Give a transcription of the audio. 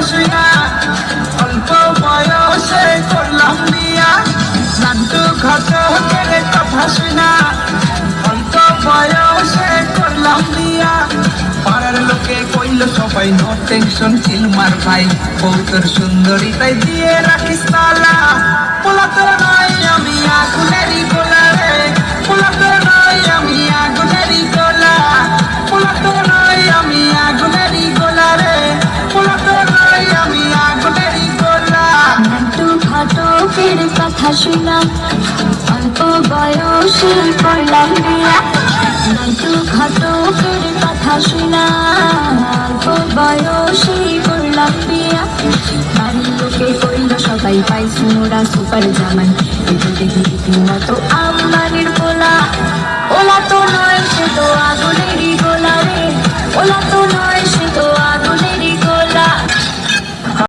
শুনা অল্প বয়সে করলাম বিয়া নান্টু ঘটকের কথা শুনা অল্প বয়সে করলাম বিয়া পাড়ার লোকে কইল সবাই নো টেনশন চিল মার ভাই বউ তোর সুন্দরী তাই দিয়ে রাখিস তালা পোলা তোর নয় আমি আগুনেরই গোলা রে পোলা তোর নয় আমি আগুনেরই গোলা পোলা তোর নয় আমি আগুনেরই গোলা রে পোলা তোর নয় আমি আগুনেরই গোলা নান্টু ঘটকের কথা শুনা অল্প বয়সে করলাম বিয়া নান্টু ঘটকের কথা শুনা অল্প বয়সে করলাম বিয়া বাড়ির লোকে কইল সবাই পাইছি ওরা সুপার জামান এতো দেখি রীতিমতো আম্বানির পোলা ওলা তো নয় সে তো আগুনেরই গোলা